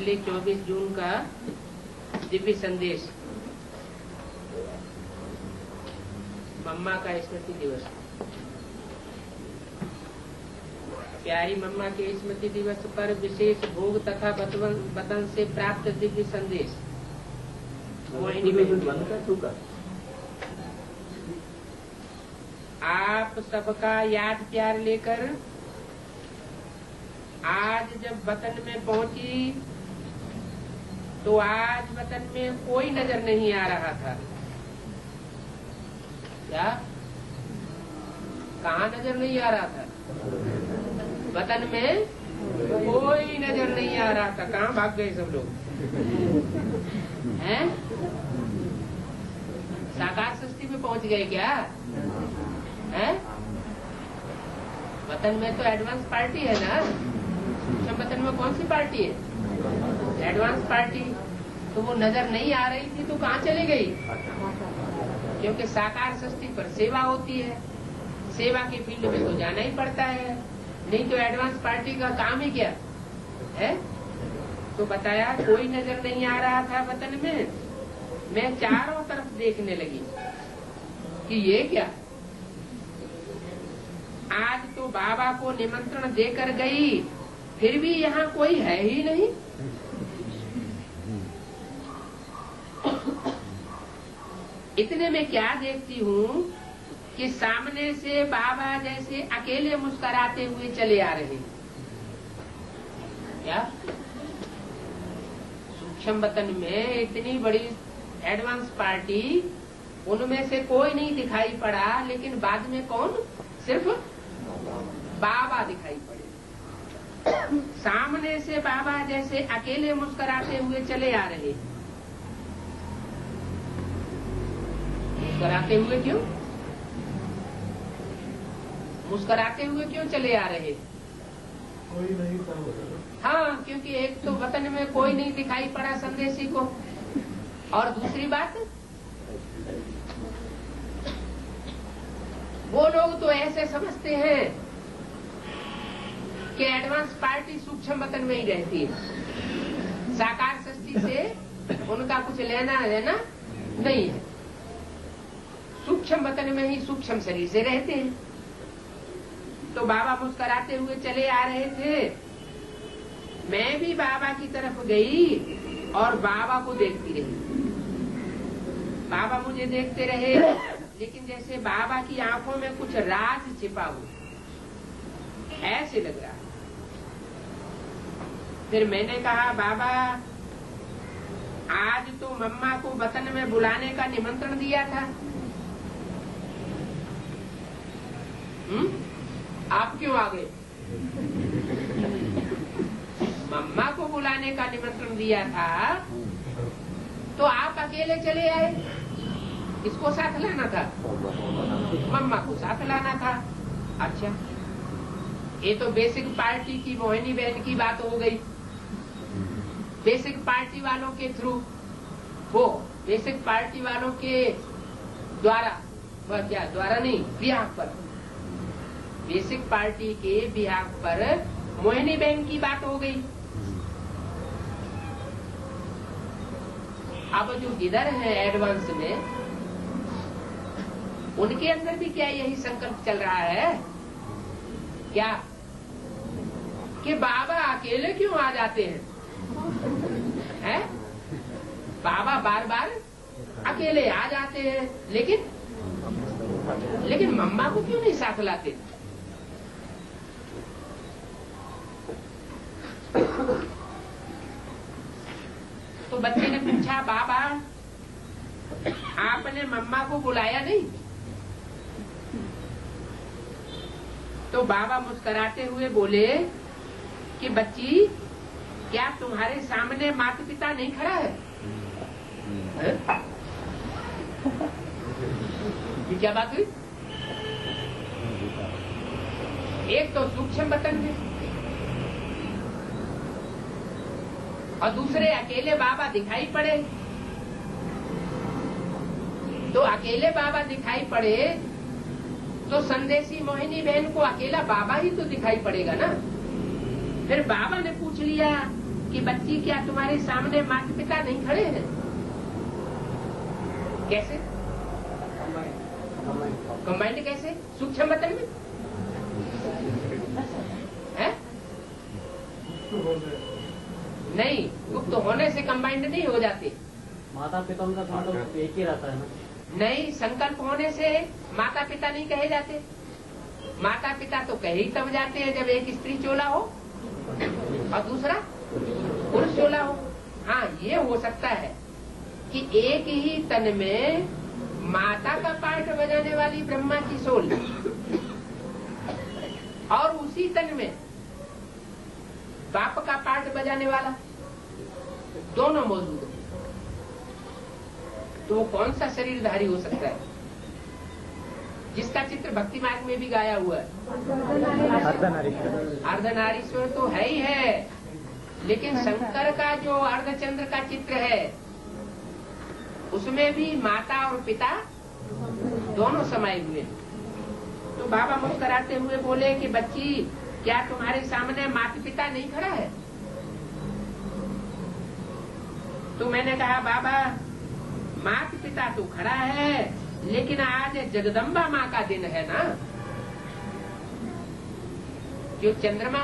पिछले 24 जून का दिव्य संदेश, मम्मा का स्मृति दिवस। प्यारी मम्मा के स्मृति दिवस पर विशेष भोग तथा वतन से प्राप्त दिव्य संदेश। आप सबका याद प्यार लेकर आज जब वतन में पहुंची तो आज वतन में कोई नजर नहीं आ रहा था। क्या? कहाँ नजर नहीं आ रहा था? वतन में कोई नजर नहीं आ रहा था। कहाँ भाग गए सब लोग? हैं? साकार सृष्टि में पहुंच गए क्या? हैं? वतन में तो एडवांस पार्टी है ना। वतन में कौन सी पार्टी है? Advance party. तो वो नजर नहीं आ रही थी तो कहाँ चली गई? क्योंकि साकार सृष्टि पर सेवा होती है, सेवा के फील्ड में तो जाना ही पड़ता है, नहीं तो एडवांस पार्टी का काम ही क्या है। तो बताया कोई नजर नहीं आ रहा था वतन में। मैं चारों तरफ देखने लगी कि ये क्या। आज तो बाबा को निमंत्रण देकर गई, फिर भी यहाँ कोई है ही नहीं। इतने में क्या देखती हूँ कि सामने से बाबा जैसे अकेले मुस्कुराते हुए चले आ रहे हैं। क्या? सूक्ष्म वतन में इतनी बड़ी एडवांस पार्टी, उनमें से कोई नहीं दिखाई पड़ा, लेकिन बाद में कौन? सिर्फ बाबा दिखाई पड़े। सामने से बाबा जैसे अकेले मुस्कुराते हुए चले आ रहे। मुस्कुराते हुए क्यों? मुस्कुराते हुए क्यों चले आ रहे? कोई नहीं था। हाँ, क्योंकि एक तो वतन में कोई नहीं दिखाई पड़ा संदेशी को, और दूसरी बात वो लोग तो ऐसे समझते हैं कि एडवांस पार्टी सूक्ष्म वतन में ही रहती है, साकार सृष्टि से उनका कुछ लेना देना नहीं है। सूक्ष्म वतन में ही सूक्ष्म शरीर से रहते हैं। तो बाबा मुस्कुराते हुए चले आ रहे थे। मैं भी बाबा की तरफ गई और बाबा को देखती रही। बाबा मुझे देखते रहे, लेकिन जैसे बाबा की आंखों में कुछ राज छिपा हो, ऐसे लग रहा। फिर मैंने कहा, बाबा आज तो मम्मा को वतन में बुलाने का निमंत्रण दिया था। आप क्यों आ गए? मम्मा को बुलाने का निमंत्रण दिया था तो आप अकेले चले आए। किसको साथ लाना था? मम्मा को साथ लाना था। अच्छा, ये तो बेसिक पार्टी की मोहिनी बहन की बात हो गई। बेसिक पार्टी वालों के थ्रू, वो बेसिक पार्टी वालों के द्वारा, वह क्या द्वारा नहीं, बिहार पर, बेसिक पार्टी के बिहार पर मोहिनी बहन की बात हो गई। अब जो इधर है एडवांस में, उनके अंदर भी क्या यही संकल्प चल रहा है क्या कि बाबा अकेले क्यों आ जाते हैं? बाबा बार बार अकेले आ जाते हैं, लेकिन मम्मा को क्यों नहीं साथ लाते? तो बच्चे ने पूछा, बाबा आपने मम्मा को बुलाया नहीं? तो बाबा मुस्कुराते हुए बोले कि बच्ची, क्या तुम्हारे सामने माता पिता नहीं खड़ा है? क्या बात हुई? एक तो सूक्ष्म वतन में और दूसरे अकेले बाबा दिखाई पड़े। तो अकेले बाबा दिखाई पड़े तो संदेशी मोहिनी बहन को अकेला बाबा ही तो दिखाई पड़ेगा ना। फिर बाबा ने पूछ लिया कि बच्ची क्या तुम्हारे सामने माता पिता नहीं खड़े हैं? कैसे कंबाइंड? कैसे सूक्ष्म मतलब में है? नहीं, गुप्त होने से कंबाइंड नहीं हो जाते। माता पिता उनका संकल्प एक ही रहता है ना? नहीं, संकल्प होने से माता पिता नहीं कहे जाते। माता पिता तो कहे ही तब जाते हैं जब एक स्त्री चोला हो और दूसरा पुरुष चोला हो। हाँ, ये हो सकता है कि एक ही तन में माता का पार्ट बजाने वाली ब्रह्मा की सोल और उसी तन में बाप का पार्ट बजाने वाला दोनों मौजूद हो, तो वो कौन सा शरीरधारी हो सकता है जिसका चित्र भक्ति मार्ग में भी गाया हुआ है? अर्धनारीश्वर तो है ही है, लेकिन शंकर का जो अर्धचंद्र का चित्र है उसमें भी माता और पिता दोनों समाये हुए। तो बाबा मुस्कुराते हुए बोले कि बच्ची, क्या तुम्हारे सामने माता पिता नहीं खड़ा है? तो मैंने कहा बाबा, माता पिता तो खड़ा है, लेकिन आज जगदम्बा माँ का दिन है ना, जो चंद्रमा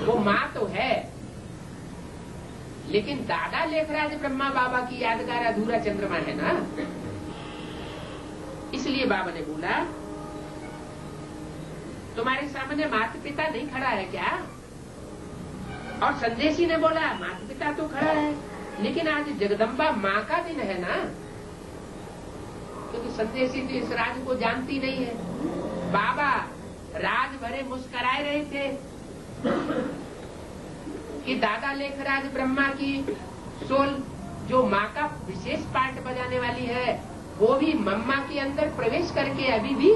वो माँ तो है, लेकिन दादा लेखराज ब्रह्मा बाबा की यादगार अधूरा चंद्रमा है ना। इसलिए बाबा ने बोला, तुम्हारे सामने माता पिता नहीं खड़ा है क्या? और संदेशी ने बोला, माता पिता तो खड़ा है, लेकिन आज जगदम्बा माँ का दिन है ना। क्योंकि संदेशी तो इस राज को जानती नहीं है। बाबा राज भरे मुस्कराए रहे थे कि दादा लेखराज ब्रह्मा की सोल जो माँ का विशेष पार्ट बजाने वाली है, वो भी मम्मा के अंदर प्रवेश करके अभी भी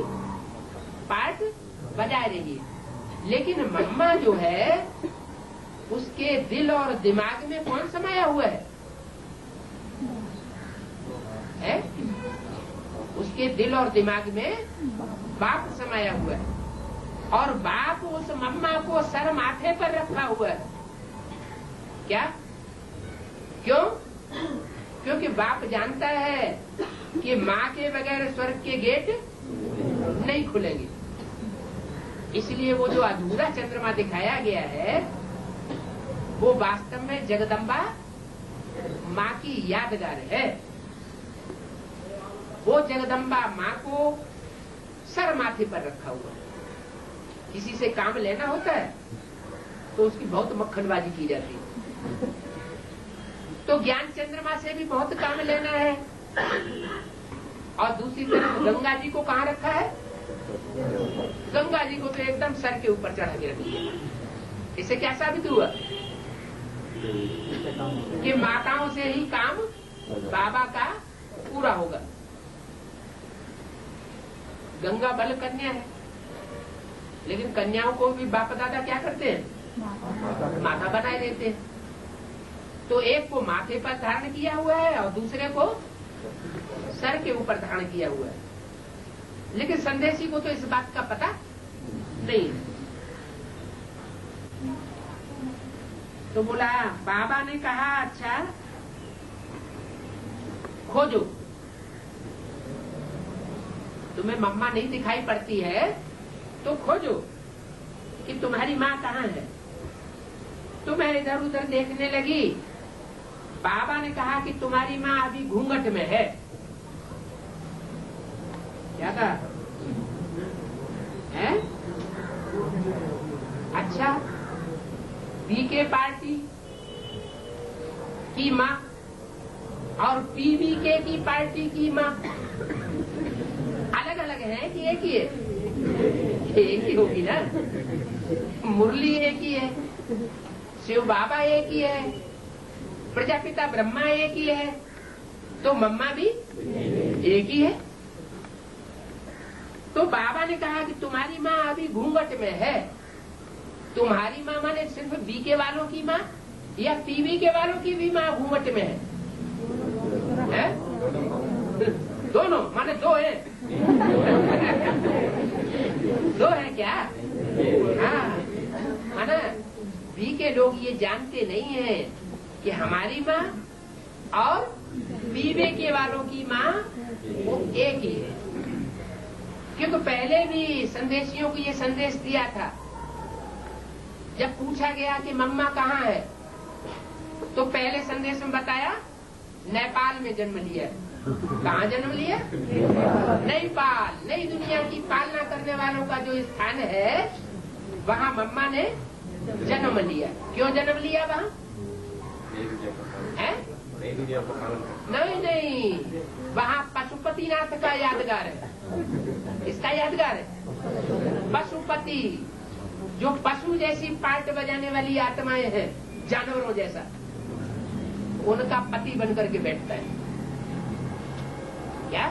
पार्ट बजा रही है। लेकिन मम्मा जो है उसके दिल और दिमाग में कौन समाया हुआ है? उसके दिल और दिमाग में बाप समाया हुआ है, और बाप उस मम्मा को सर माथे पर रखा हुआ है। क्या? क्यों? क्योंकि बाप जानता है कि माँ के बगैर स्वर्ग के गेट नहीं खुलेंगे। इसलिए वो जो अधूरा चंद्रमा दिखाया गया है वो वास्तव में जगदम्बा माँ की यादगार है। वो जगदम्बा माँ को सर माथे पर रखा हुआ है। किसी से काम लेना होता है तो उसकी बहुत मक्खनबाजी की जाती है। तो ज्ञान चंद्रमा से भी बहुत काम लेना है। और दूसरी तरफ गंगा जी को कहाँ रखा है? गंगा जी को तो एकदम सर के ऊपर चढ़ा के रख दिया। इससे क्या साबित हुआ कि माताओं से ही काम बाबा का पूरा होगा। गंगा बल कन्या है, लेकिन कन्याओं को भी बाप दादा क्या करते हैं? माता बनाए देते हैं। तो एक को माथे पर धारण किया हुआ है और दूसरे को सर के ऊपर धारण किया हुआ है। लेकिन संदेशी को तो इस बात का पता नहीं। तो बोला, बाबा ने कहा अच्छा खोजो, तुम्हें मम्मा नहीं दिखाई पड़ती है तो खोजो कि तुम्हारी माँ कहाँ है। तो मैं इधर उधर देखने लगी। बाबा ने कहा कि तुम्हारी माँ अभी घूंघट में है। क्या कहा है? अच्छा, बीके पार्टी की माँ और पीवीके की पार्टी की माँ अलग अलग है कि एक ही है? एक ही होगी ना। मुरली एक ही है, शिव बाबा एक ही है, प्रजापिता ब्रह्मा एक ही है, तो मम्मा भी एक ही है। तो बाबा ने कहा कि तुम्हारी माँ अभी घूंघट में है। तुम्हारी माँ माने सिर्फ बीके वालों की माँ या पीवी के वालों की भी माँ घूंघट में है? दोनों माने दो है। दो है क्या? हाँ, माना भी के लोग ये जानते नहीं हैं कि हमारी माँ और बीबे के वालों की माँ वो एक ही है। क्योंकि पहले भी संदेशियों को ये संदेश दिया था। जब पूछा गया कि मम्मा कहाँ है, तो पहले संदेश में बताया नेपाल में जन्म लिया। कहाँ जन्म लिया? नेपाल। नई दुनिया की पालना करने वालों का जो स्थान है, वहाँ मम्मा ने जन्म लिया। क्यों जन्म लिया वहाँ? है? नहीं, वहाँ पशुपतिनाथ का यादगार है। इसका यादगार है पशुपति, जो पशु जैसी पार्ट बजाने वाली आत्माएं हैं, जानवरों जैसा, उनका पति बनकर के बैठता है। क्या?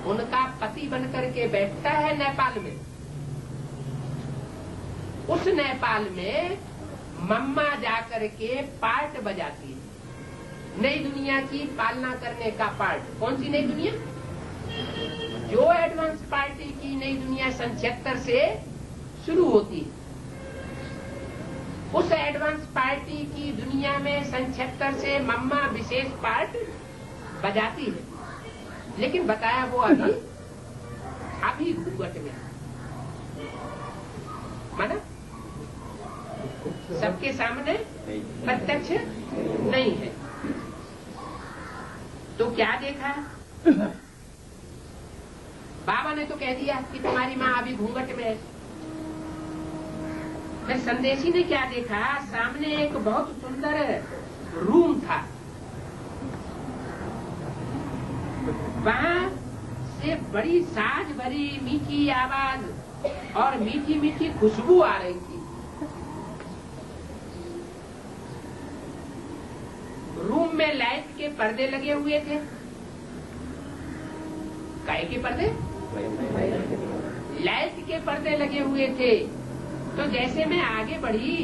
उनका पति बनकर के बैठता है नेपाल में। उस नेपाल में मम्मा जाकर के पार्ट बजाती है, नई दुनिया की पालना करने का पार्ट। कौन सी नई दुनिया? जो एडवांस पार्टी की नई दुनिया सन 76 से शुरू होती है, उस एडवांस पार्टी की दुनिया में सन 76 से मम्मा विशेष पार्ट बजाती है। लेकिन बताया वो अभी घूंघट में, माना सबके सामने प्रत्यक्ष नहीं है। तो क्या देखा? बाबा ने तो कह दिया कि तुम्हारी माँ अभी घूंघट में है। फिर संदेशी ने क्या देखा? सामने एक बहुत सुंदर रूम था, वहाँ से बड़ी साज भरी मीठी आवाज और मीठी मीठी खुशबू आ रही थी। रूम में लाइट के पर्दे लगे हुए थे। काहे के पर्दे? लाइट के पर्दे लगे हुए थे। तो जैसे मैं आगे बढ़ी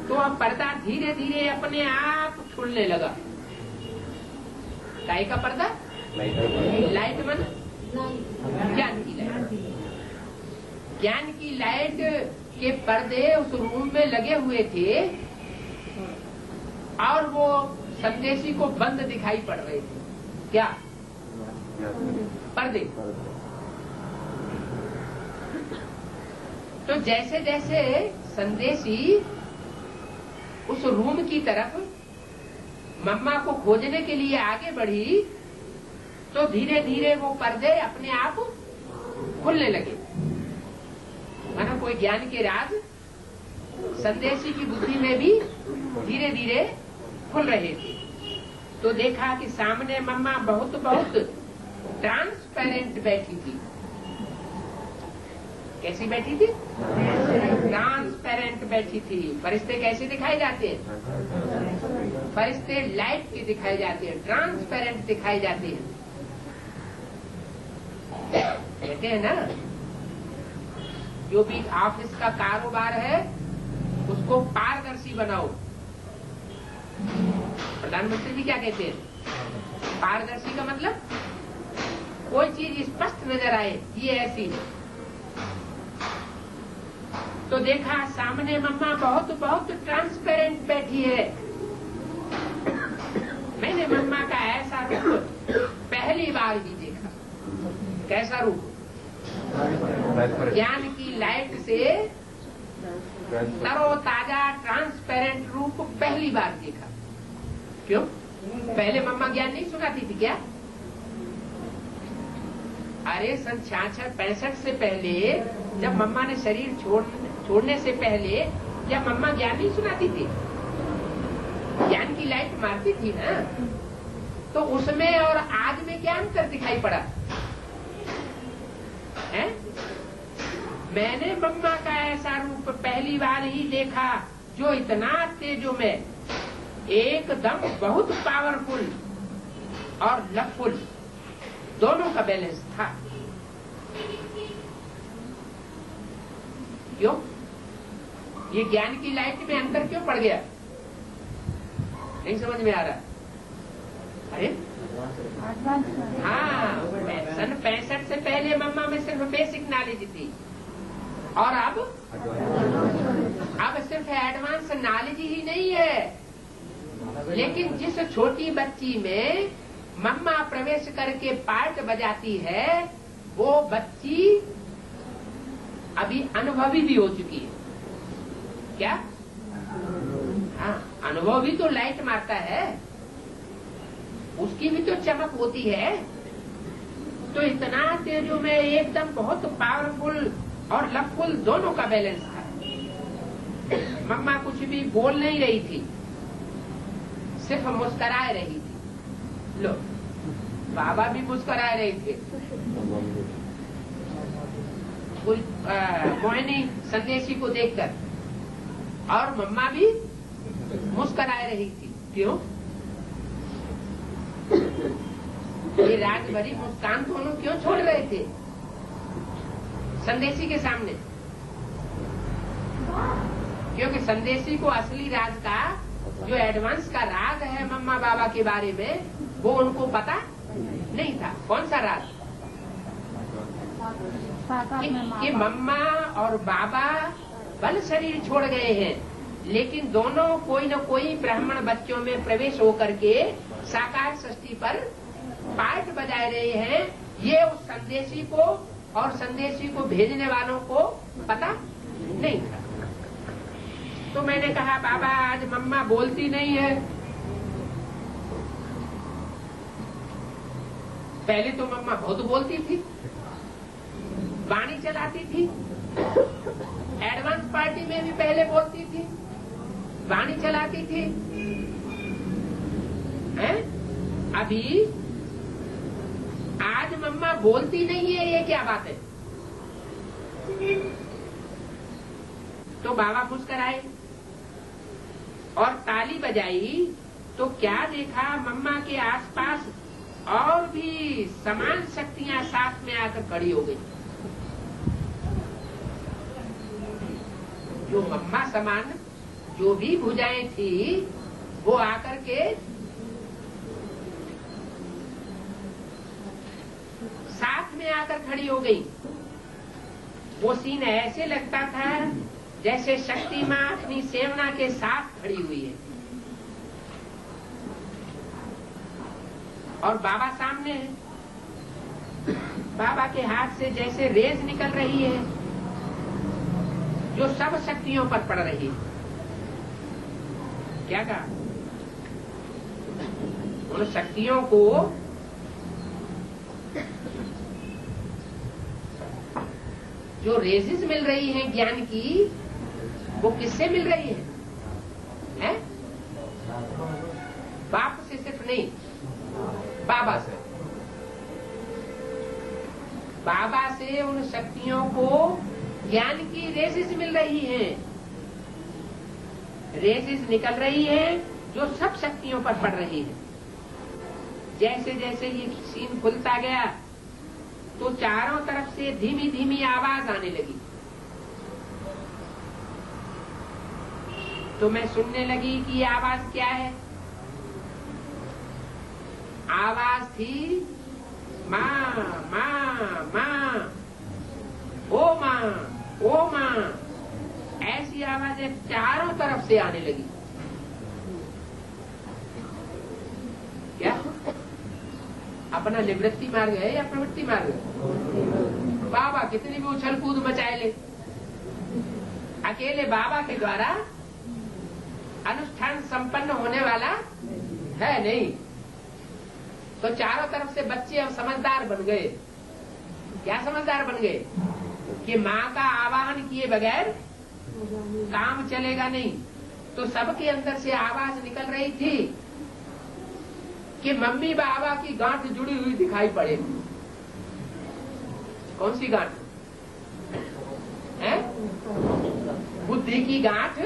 तो अब पर्दा धीरे धीरे अपने आप खुलने लगा। काहे का पर्दा? लाइट मन ज्ञान की लाइट। ज्ञान की लाइट के पर्दे उस रूम में लगे हुए थे और वो संदेशी को बंद दिखाई पड़ रहे थे। क्या? पर्दे। तो जैसे जैसे संदेशी उस रूम की तरफ मम्मा को खोजने के लिए आगे बढ़ी, तो धीरे धीरे वो पर्दे अपने आप खुलने लगे। माना कोई ज्ञान के राज संदेशी की बुद्धि में भी धीरे धीरे खुल रहे थे। तो देखा कि सामने मम्मा बहुत बहुत ट्रांसपेरेंट बैठी थी। कैसी बैठी थी? ट्रांसपेरेंट बैठी थी। फरिश्ते कैसे दिखाए जाते हैं? फरिश्ते लाइट के दिखाए जाते हैं, ट्रांसपेरेंट दिखाए जाते हैं। कहते हैं ना, जो भी ऑफिस का कारोबार है उसको पारदर्शी बनाओ। प्रधानमंत्री जी क्या कहते हैं? पारदर्शी का मतलब कोई चीज स्पष्ट नजर आए, ये ऐसी है। तो देखा सामने मम्मा बहुत बहुत ट्रांसपेरेंट बैठी है। मैंने मम्मा का ऐसा रूप पहली बार ही देखा। कैसा रूप? ज्ञान की लाइट से तरोताजा ट्रांसपेरेंट रूप पहली बार देखा। क्यों? पहले मम्मा ज्ञान नहीं सुनाती थी क्या? अरे सन 66-65 से पहले, जब मम्मा ने शरीर छोड़ने से पहले, जब मम्मा ज्ञान नहीं सुनाती थी, ज्ञान की लाइट मारती थी ना, तो उसमें और आज में क्या अंतर दिखाई पड़ा है? मैंने मम्मा का ऐसा रूप पहली बार ही देखा जो इतना तेजोमय, एकदम बहुत पावरफुल और लवफुल, दोनों का बैलेंस था। क्यों? ये ज्ञान की लाइट में अंतर क्यों पड़ गया? नहीं समझ में आ रहा? अरे हाँ, सन 65 से पहले मम्मा में सिर्फ बेसिक नॉलेज थी और अब अब सिर्फ एडवांस नॉलेज ही नहीं है, लेकिन जिस छोटी बच्ची में मम्मा प्रवेश करके पार्ट बजाती है, वो बच्ची अभी अनुभवी भी हो चुकी है। क्या? हाँ, अनुभव भी तो लाइट मारता है, उसकी भी तो चमक होती है। तो इतना तेजो में एकदम बहुत पावरफुल और लकफुल दोनों का बैलेंस था। मम्मा कुछ भी बोल नहीं रही थी, सिर्फ मुस्कराए रही थी। लो, बाबा भी मुस्कराए रहे थे। मोहिनी संदेशी को देखकर, और मम्मा भी मुस्कराए रही थी। क्यों? ये राज भरी मुस्कान दोनों क्यों छोड़ रहे थे संदेशी के सामने? क्योंकि संदेशी को असली राज का, जो एडवांस का राज है मम्मा बाबा के बारे में, वो उनको पता नहीं था। कौन सा राज? कि मम्मा और बाबा बल शरीर छोड़ गए हैं, लेकिन दोनों कोई न कोई ब्राह्मण बच्चों में प्रवेश होकर के साकार षष्ठी पर पार्ट बजाए रहे हैं। ये उस संदेशी को और संदेशी को भेजने वालों को पता नहीं था। तो मैंने कहा, बाबा आज मम्मा बोलती नहीं है। पहले तो मम्मा बहुत बोलती थी, वाणी चलाती थी। एडवांस पार्टी में भी पहले बोलती थी, वाणी चलाती थी। हैं? अभी आज मम्मा बोलती नहीं है, ये क्या बात है? तो बाबा मुस्कुराए और ताली बजाई, तो क्या देखा, मम्मा के आसपास और भी समान शक्तियां साथ में आकर खड़ी हो गई। जो मम्मा समान जो भी भुजाएं थी, वो आकर के साथ में आकर खड़ी हो गई। वो सीन ऐसे लगता था जैसे शक्ति माँ अपनी सेवना के साथ खड़ी हुई है और बाबा सामने है। बाबा के हाथ से जैसे रेज निकल रही है, जो सब शक्तियों पर पड़ रही है। क्या कहा? उन शक्तियों को जो रेजिस मिल रही है ज्ञान की, वो किससे मिल रही है? बाप से सिर्फ नहीं, बाबा से। बाबा से उन शक्तियों को ज्ञान की रेजिस मिल रही है। रेजिस निकल रही है जो सब शक्तियों पर पड़ रही है। जैसे जैसे ये सीन खुलता गया, तो चारों तरफ से धीमी धीमी आवाज आने लगी। तो मैं सुनने लगी कि ये आवाज क्या है। आवाज थी माँ माँ माँ, ओ माँ ओ माँ। ऐसी आवाजें चारों तरफ से आने लगी। क्या अपना निवृत्ति मार्ग है या प्रवृत्ति मार्ग है? बाबा कितनी भी उछल कूद मचाए ले, अकेले बाबा के द्वारा अनुष्ठान संपन्न होने वाला है नहीं। तो चारों तरफ से बच्चे अब समझदार बन गए। क्या समझदार बन गए? कि माँ का आवाहन किए बगैर काम चलेगा नहीं। तो सबके अंदर से आवाज निकल रही थी कि मम्मी बाबा की गांठ जुड़ी हुई दिखाई पड़े। कौन सी गांठ है? बुद्धि की गांठ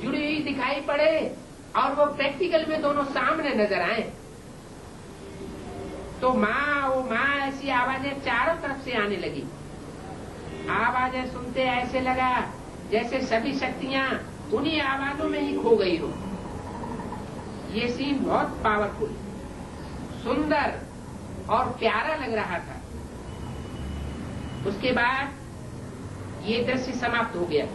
जुड़ी हुई दिखाई पड़े, और वो प्रैक्टिकल में दोनों सामने नजर आए। तो माँ ओ माँ ऐसी आवाजें चारों तरफ से आने लगी। आवाजें सुनते ऐसे लगा जैसे सभी शक्तियां उन्हीं आवाजों में ही खो गई हो। ये सीन बहुत पावरफुल, सुंदर और प्यारा लग रहा था। उसके बाद ये दृश्य समाप्त हो गया।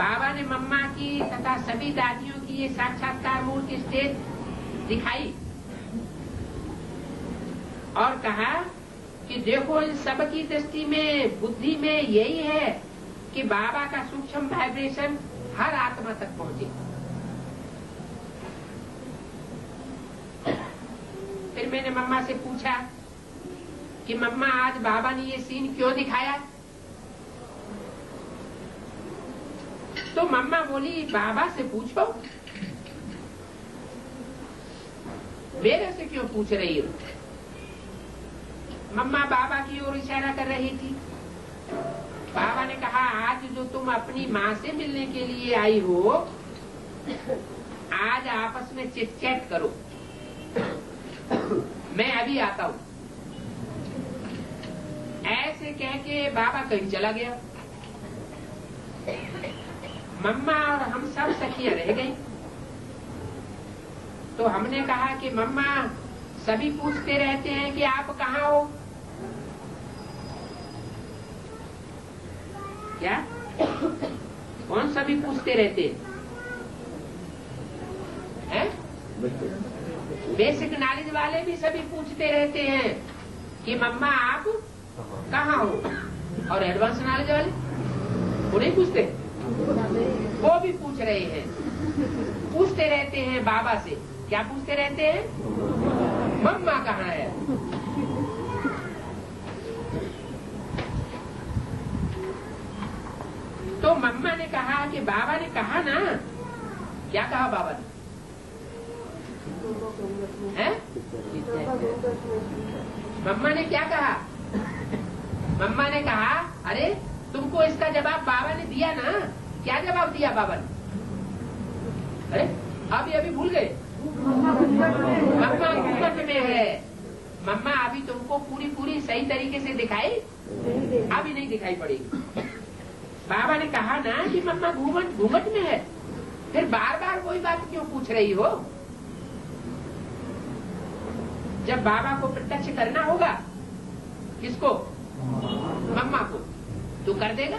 बाबा ने मम्मा की तथा सभी दादियों की ये साक्षात्कार मूर्ति स्टेज दिखाई और कहा कि देखो इन सब की दृष्टि में, बुद्धि में यही है कि बाबा का सूक्ष्म वाइब्रेशन हर आत्मा तक पहुंचे। फिर मैंने मम्मा से पूछा कि मम्मा आज बाबा ने ये सीन क्यों दिखाया? तो मम्मा बोली बाबा से पूछो, मेरे से क्यों पूछ रही हो? मम्मा बाबा की ओर इशारा कर रही थी। बाबा ने कहा आज जो तुम अपनी माँ से मिलने के लिए आई हो, आज आपस में चिट चैट करो, मैं अभी आता हूँ। ऐसे कह के बाबा कहीं चला गया। मम्मा और हम सब सखियां रह गई। तो हमने कहा कि मम्मा सभी पूछते रहते हैं कि आप कहाँ हो? क्या? कौन सभी पूछते रहते हैं? बेसिक नॉलेज वाले भी सभी पूछते रहते हैं कि मम्मा आप कहाँ हो? और एडवांस नॉलेज वाले वो नहीं पूछते, वो भी पूछ रहे हैं, पूछते रहते हैं बाबा से। क्या पूछते रहते हैं? मम्मा कहाँ है? तो मम्मा ने कहा कि बाबा ने कहा ना। क्या कहा बाबा ने? हैं? मम्मा ने क्या कहा? मम्मा ने कहा अरे तुमको इसका जवाब बाबा ने दिया ना। क्या जवाब दिया बाबा ने? अरे अभी भूल गए। मम्मा घूमट में है। मम्मा अभी तुमको पूरी सही तरीके से दिखाई अभी नहीं दिखाई पड़ेगी। बाबा ने कहा ना कि मम्मा घूमट में है, फिर बार बार वही बात क्यों पूछ रही हो? जब बाबा को प्रत्यक्ष करना होगा, किसको? मम्मा को, तो कर देगा।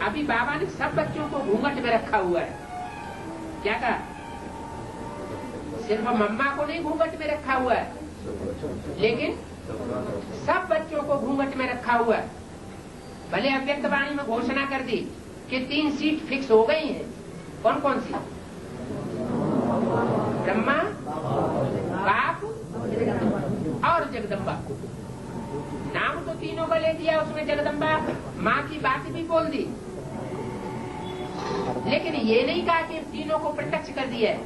अभी बाबा ने सब बच्चों को घूंघट में रखा हुआ है। क्या कहा? सिर्फ मम्मा को नहीं घूंघट में रखा हुआ है, लेकिन सब बच्चों को घूंघट में रखा हुआ है। भले अव्यक्त वाणी में घोषणा कर दी कि 3 सीट फिक्स हो गई हैं। कौन कौन सी? ब्रह्मा, बाप और जगदम्बा। नाम तो तीनों का ले दिया उसमें, जगदम्बा माँ की बात भी बोल दी, लेकिन ये नहीं कहा कि तीनों को प्रत्यक्ष कर दिया है।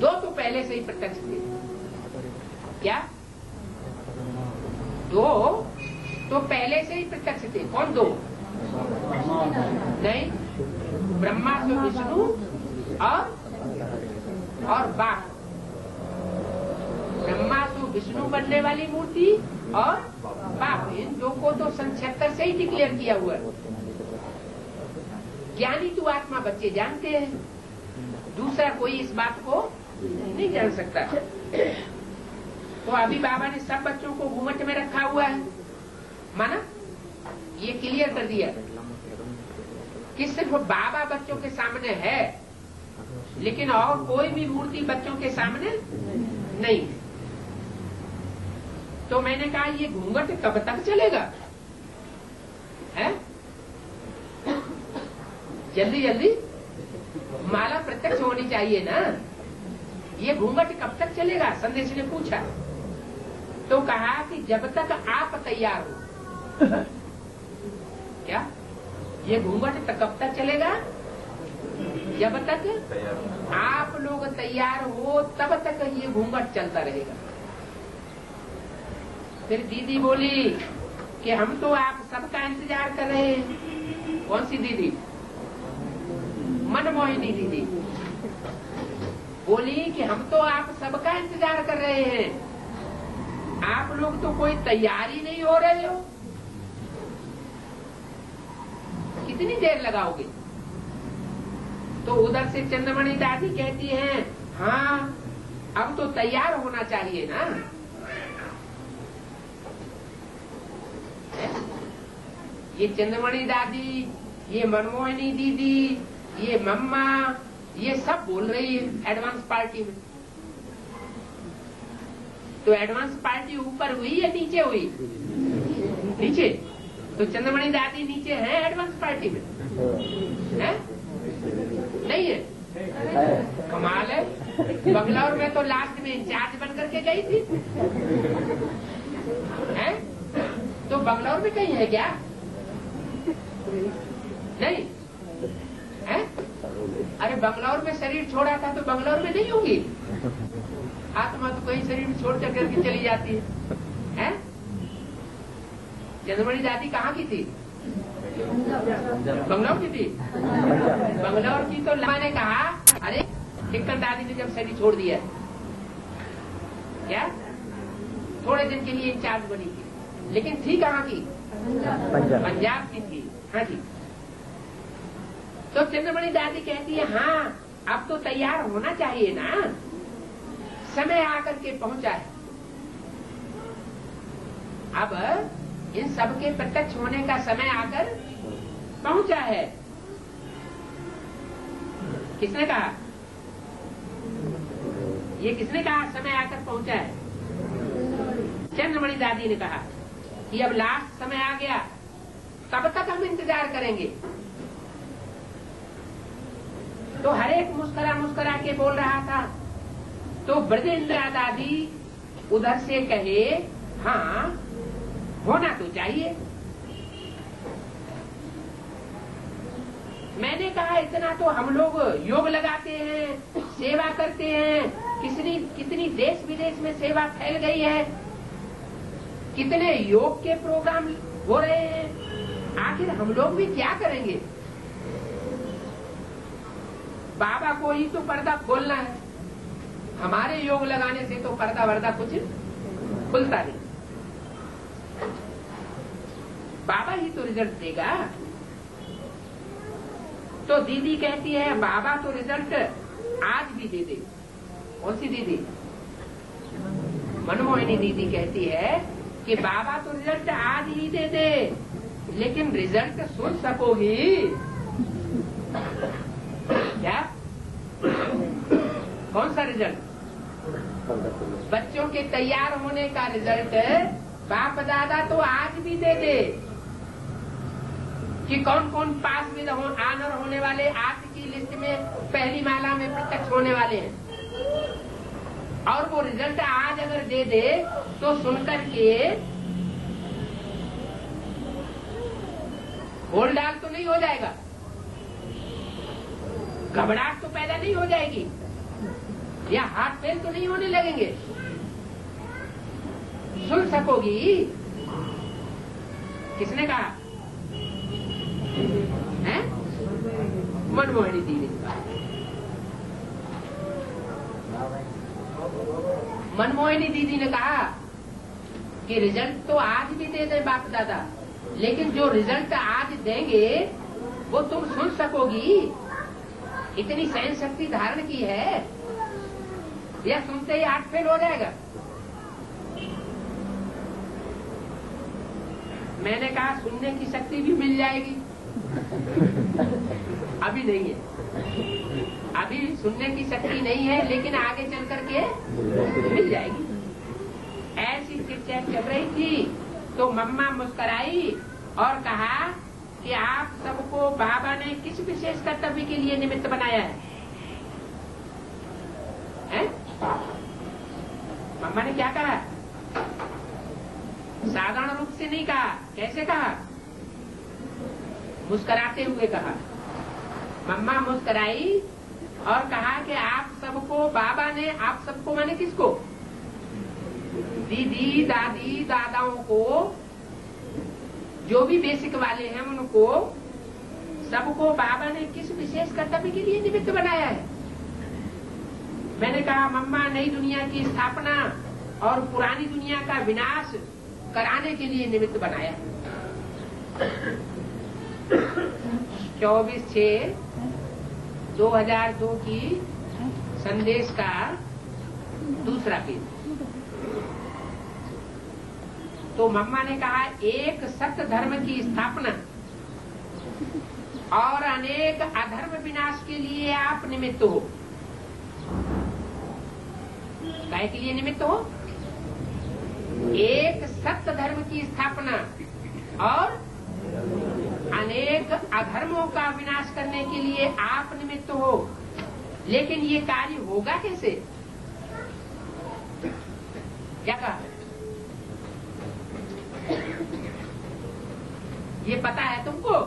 2 तो पहले से ही प्रत्यक्ष थे। क्या? 2 तो पहले से ही प्रत्यक्ष थे। कौन 2? नहीं, ब्रह्मा से विष्णु और बाप। ब्रह्मा तो विष्णु बनने वाली मूर्ति और बाप, इन 2 को तो सन 76 से ही डिक्लेयर किया हुआ है। ज्ञानी तो आत्मा बच्चे जानते हैं, दूसरा कोई इस बात को नहीं जान सकता। तो अभी बाबा ने सब बच्चों को घूमट में रखा हुआ है, माना ये क्लियर कर दिया कि सिर्फ बाबा बच्चों के सामने है, लेकिन और कोई भी मूर्ति बच्चों के सामने नहीं। तो मैंने कहा ये घूंघट कब तक चलेगा? है जल्दी जल्दी माला प्रत्यक्ष होनी चाहिए ना। ये घूंघट कब तक चलेगा? संदेश ने पूछा। तो कहा कि जब तक आप तैयार हो। क्या? ये घूंघट कब तक चलेगा? जब तक आप लोग तैयार हो तब तक ये घूंघट चलता रहेगा। फिर दीदी बोली कि हम तो आप सबका इंतजार कर रहे हैं। कौन सी दीदी? मनमोहिनी दीदी बोली कि हम तो आप सबका इंतजार कर रहे हैं, आप लोग तो कोई तैयारी नहीं हो रहे हो। कितनी देर लगाओगे? तो उधर से चंद्रमणि दादी कहती हैं हाँ अब तो तैयार होना चाहिए ना। ये चंद्रमणि दादी, ये मनमोहिनी दीदी, ये मम्मा, ये सब बोल रही है एडवांस पार्टी में। तो एडवांस पार्टी ऊपर हुई या नीचे हुई? नीचे। तो चंद्रमणि दादी नीचे है एडवांस पार्टी में? है? नहीं है? कमाल है। बंगलौर में तो लास्ट में इंचार्ज बन करके गई थी। है? तो बंगलौर में कहीं है क्या? नहीं है? अरे बंगलौर में शरीर छोड़ा था तो बंगलौर में नहीं होगी आत्मा, तो कहीं शरीर में छोड़ करके चली जाती है? चंद्रमणि दादी कहाँ की थी? बंगलौर की थी। बंगलौर की तो लम्बा ने कहा अरे टिक्कर दादी ने जब शरीर छोड़ दिया, क्या थोड़े दिन के लिए इंचार्ज बनी थी, लेकिन थी कहाँ की? पंजाब की थी। हाँ जी। तो चंद्रमणि दादी कहती है हाँ अब तो तैयार होना चाहिए ना, समय आकर के पहुंचा है। अब इन सबके प्रत्यक्ष होने का समय आकर पहुंचा है। किसने कहा? ये किसने कहा समय आकर पहुंचा है? चंद्रमणि दादी ने कहा कि अब लास्ट समय आ गया, तब तक हम इंतजार करेंगे। तो हर एक मुस्कुरा मुस्कुरा के बोल रहा था। तो ब्रजेंद्र दादी उधर से कहे हाँ होना तो चाहिए। मैंने कहा इतना तो हम लोग योग लगाते हैं, सेवा करते हैं, कितनी देश विदेश में सेवा फैल गई है, कितने योग के प्रोग्राम हो रहे हैं, आखिर हम लोग भी क्या करेंगे? बाबा को ही तो पर्दा खोलना है, हमारे योग लगाने से तो पर्दा वर्दा कुछ खुलता नहीं। बाबा ही तो रिजल्ट देगा। तो दीदी कहती है बाबा तो रिजल्ट आज भी दे दे। कौन सी दीदी? मनमोहिनी दीदी कहती है कि बाबा तो रिजल्ट आज ही दे दे, लेकिन रिजल्ट सुन सकोगी क्या? कौन सा रिजल्ट? बच्चों के तैयार होने का रिजल्ट बाप दादा तो आज भी दे दे कि कौन कौन पास में आनर होने वाले, आज की लिस्ट में पहली माला में प्रत्यक्ष होने वाले हैं। और वो रिजल्ट आज अगर दे दे तो सुनकर के होल डाल तो नहीं हो जाएगा, घबराहट तो पैदा नहीं हो जाएगी, या हाथ फेल तो नहीं होने लगेंगे? सुन सकोगी? किसने कहा? है? मनमोहिनी दीदी ने कहा। मनमोहिनी दीदी ने कहा कि रिजल्ट तो आज भी दे दे बाप दादा, लेकिन जो रिजल्ट आज देंगे वो तुम सुन सकोगी? इतनी सहन शक्ति धारण की है, या सुनते ही हाथ फेल हो जाएगा? मैंने कहा सुनने की शक्ति भी मिल जाएगी, अभी नहीं है, अभी सुनने की शक्ति नहीं है, लेकिन आगे चल करके मिल जाएगी। ऐसी चिट-चैट चल रही थी तो मम्मा मुस्कुराई और कहा कि आप सबको बाबा ने किस विशेष कर्तव्य के लिए निमित्त बनाया है? मम्मा ने क्या कहा? साधारण रूप से नहीं कहा। कैसे कहा? मुस्कुराते हुए कहा। मम्मा मुस्कुराई और कहा कि आप सबको बाबा ने, आप सबको माने किसको? दीदी दादी दादाओं को, जो भी बेसिक वाले हैं उनको सबको बाबा ने किस विशेष कर्तव्य के लिए निमित्त बनाया है? मैंने कहा मम्मा नई दुनिया की स्थापना और पुरानी दुनिया का विनाश कराने के लिए निमित्त बनाया है। 24/6/2002 की संदेश का दूसरा पेज। तो मम्मा ने कहा एक सत्य धर्म की स्थापना और अनेक अधर्म विनाश के लिए आप निमित्त हो। काहे के लिए निमित्त हो? एक सत्य धर्म की स्थापना और अनेक अधर्मों का विनाश करने के लिए आप निमित्त हो। लेकिन ये कार्य होगा कैसे? क्या कहा? ये पता है तुमको